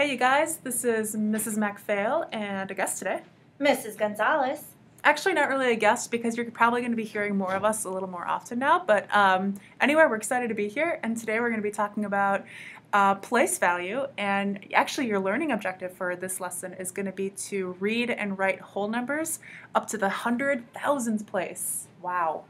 Hey you guys, this is Mrs. MacPhail and a guest today. Mrs. Gonzalez. Actually not really a guest because you're probably going to be hearing more of us a little more often now, but anyway, we're excited to be here, and today we're going to be talking about place value, and actually your learning objective for this lesson is going to be to read and write whole numbers up to the 100,000th place. Wow.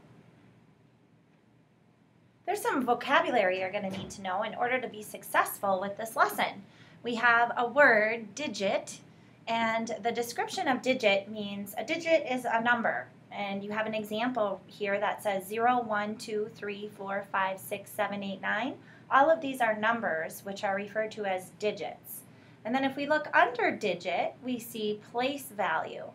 There's some vocabulary you're going to need to know in order to be successful with this lesson. We have a word, digit, and the description of digit means a digit is a number. And you have an example here that says 0, 1, 2, 3, 4, 5, 6, 7, 8, 9. All of these are numbers which are referred to as digits. And then if we look under digit, we see place value.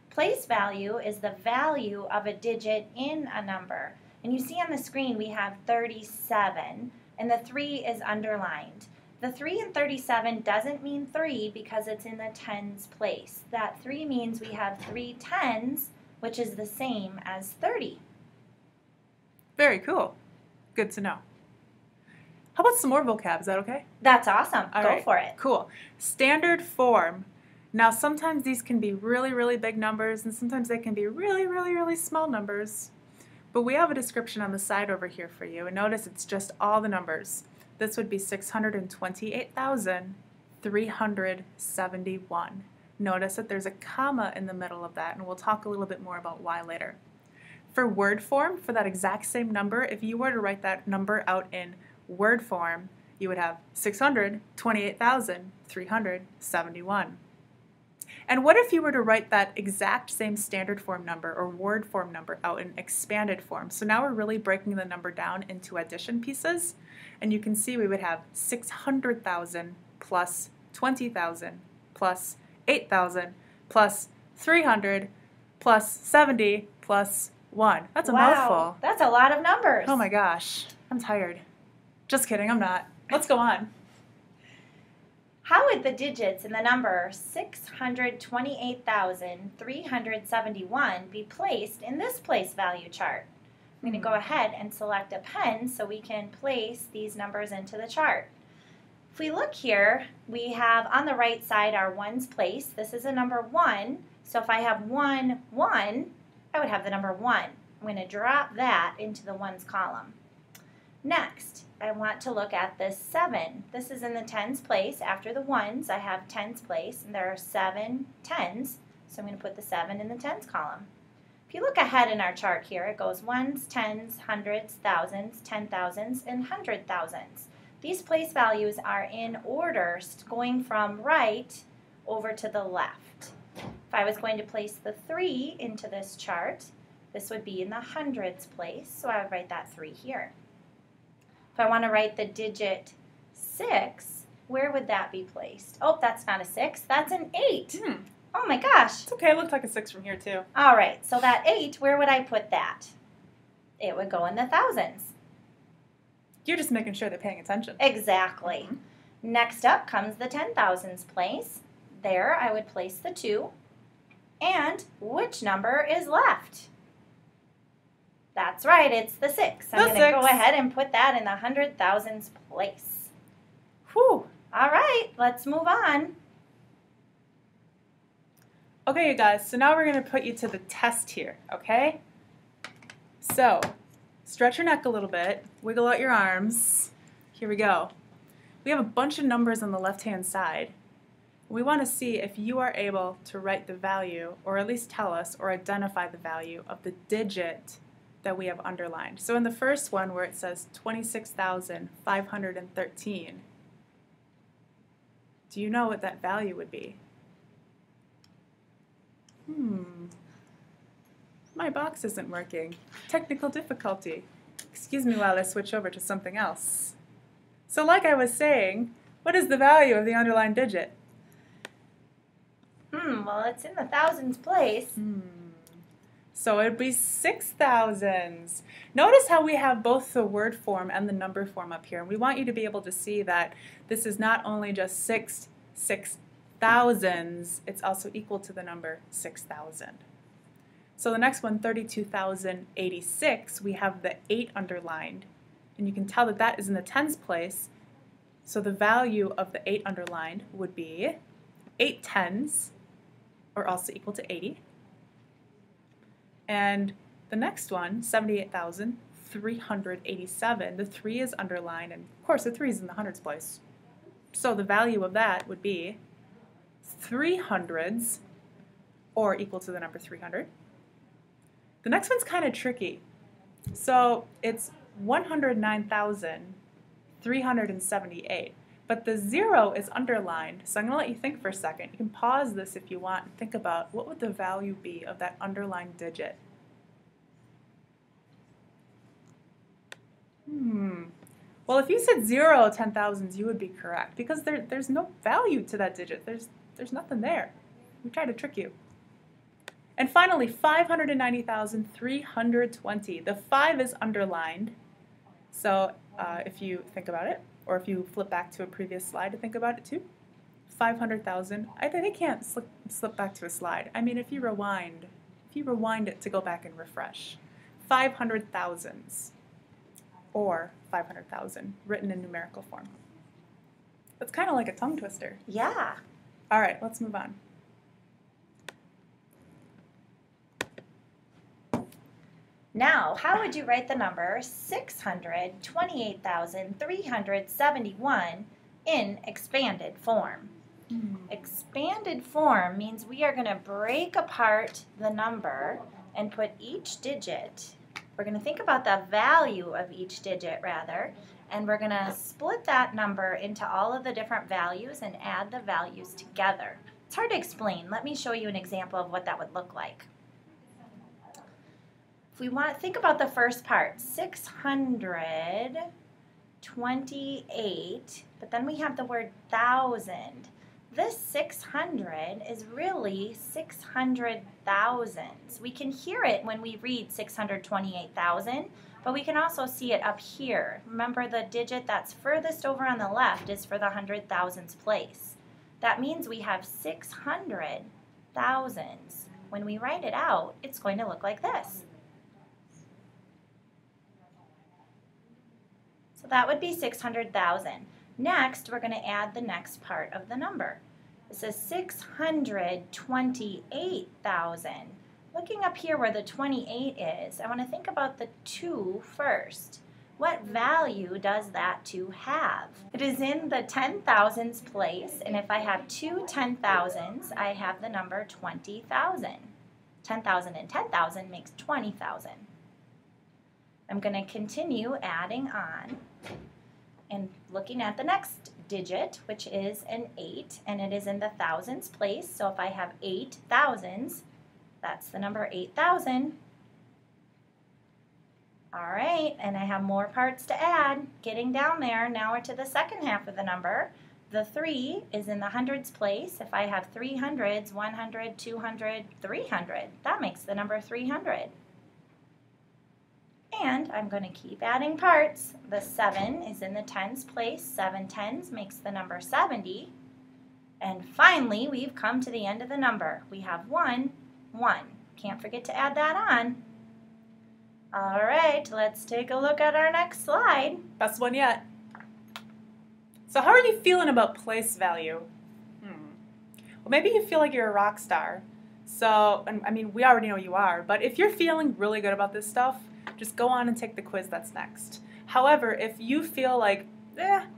Place value is the value of a digit in a number. And you see on the screen we have 37, and the 3 is underlined. The 3 in 37 doesn't mean 3 because it's in the tens place. That 3 means we have 3 tens, which is the same as 30. Very cool. Good to know. How about some more vocab? Is that okay? That's awesome. All Go right. for it. Cool. Standard form. Now sometimes these can be really, really big numbers, and sometimes they can be really, really, really small numbers. But we have a description on the side over here for you, and notice it's just all the numbers. This would be 628,371. Notice that there's a comma in the middle of that, and we'll talk a little bit more about why later. For word form, for that exact same number, if you were to write that number out in word form, you would have 628,371. And what if you were to write that exact same standard form number or word form number out in expanded form? So now we're really breaking the number down into addition pieces. And you can see we would have 600,000 plus 20,000 plus 8,000 plus 300 plus 70 plus 1. That's a mouthful. That's a lot of numbers. Oh my gosh. I'm tired. Just kidding, I'm not. Let's go on. How would the digits in the number 628,371 be placed in this place value chart? I'm going to go ahead and select a pen so we can place these numbers into the chart. If we look here, we have on the right side our ones place. This is a number 1, so if I have 1, 1, I would have the number 1. I'm going to drop that into the ones column. Next, I want to look at this 7. This is in the tens place. After the ones, I have tens place, and there are 7 tens, so I'm going to put the 7 in the tens column. If you look ahead in our chart here, it goes ones, tens, hundreds, thousands, 10,000s, and 100,000s. These place values are in order, going from right over to the left. If I was going to place the 3 into this chart, this would be in the hundreds place, so I would write that 3 here. If I want to write the digit 6, where would that be placed? Oh, that's not a 6, that's an 8. Oh my gosh. It's okay, it looked like a 6 from here too. All right, so that 8, where would I put that? It would go in the thousands. You're just making sure they're paying attention. Exactly. Next up comes the 10,000s place. There I would place the 2. And which number is left? That's right, it's the 6. I'm going to go ahead and put that in the 100,000s place. Whew. All right, let's move on. Okay, you guys, so now we're going to put you to the test here, okay? So, stretch your neck a little bit, wiggle out your arms. Here we go. We have a bunch of numbers on the left-hand side. We want to see if you are able to write the value, or at least tell us or identify the value of the digit that we have underlined. So in the first one where it says 26,513, do you know what that value would be? My box isn't working. Technical difficulty. Excuse me while I switch over to something else. So like I was saying, what is the value of the underlined digit? Well, it's in the thousands place. So it would be 6,000s. Notice how we have both the word form and the number form up here. And we want you to be able to see that this is not only just 6,000s, it's also equal to the number 6,000. So the next one, 32,086, we have the 8 underlined. And you can tell that that is in the tens place. So the value of the 8 underlined would be 8 tens, or also equal to 80. And the next one, 78,387, the 3 is underlined, and of course the 3 is in the hundreds place. So the value of that would be 300s, or equal to the number 300. The next one's kind of tricky. So it's 109,378, but the 0 is underlined, so I'm going to let you think for a second. You can pause this if you want and think about what would the value be of that underlined digit. Well, if you said 0 10,000s, you would be correct, because there's no value to that digit. There's nothing there. We tried to trick you. And finally, 590,320. The 5 is underlined, so if you think about it, or if you flip back to a previous slide to think about it too, 500,000. They can't slip back to a slide. I mean, if you rewind it to go back and refresh, 500,000s, or 500,000, written in numerical form. That's kind of like a tongue twister. Yeah. All right, let's move on. Now, how would you write the number 628,371 in expanded form? Expanded form means we are going to break apart the number and put each digit, we're going to think about the value of each digit rather, and we're going to split that number into all of the different values and add the values together. It's hard to explain. Let me show you an example of what that would look like. If we want to think about the first part, 628, but then we have the word thousand. This 600 is really 600 thousands. We can hear it when we read 628,000, but we can also see it up here. Remember, the digit that's furthest over on the left is for the hundred thousands place. That means we have 600 thousands. When we write it out, it's going to look like this. So that would be 600,000. Next, we're going to add the next part of the number. This is 628,000. Looking up here where the 28 is, I want to think about the 2 first. What value does that 2 have? It is in the 10,000s place, and if I have 2 10,000s, I have the number 20,000. 10,000 and 10,000 makes 20,000. I'm going to continue adding on and looking at the next digit, which is an 8, and it is in the thousands place. So if I have 8 thousands, that's the number 8,000. All right, and I have more parts to add. Getting down there, now we're to the second half of the number. The 3 is in the hundreds place. If I have 300s, 100, 200, 300, that makes the number 300. And I'm going to keep adding parts. The 7 is in the tens place. 7 tens makes the number 70. And finally, we've come to the end of the number. We have 1, 1. Can't forget to add that on. All right, let's take a look at our next slide. Best one yet. So how are you feeling about place value? Well, maybe you feel like you're a rock star. So, I mean, we already know you are, but if you're feeling really good about this stuff, just go on and take the quiz that's next. However, if you feel like,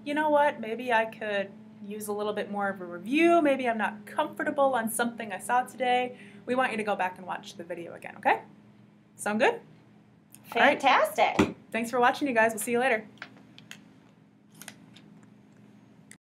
you know what, maybe I could use a little bit more of a review, maybe I'm not comfortable on something I saw today, we want you to go back and watch the video again, okay? Sound good? Fantastic. All right. Thanks for watching, you guys. We'll see you later.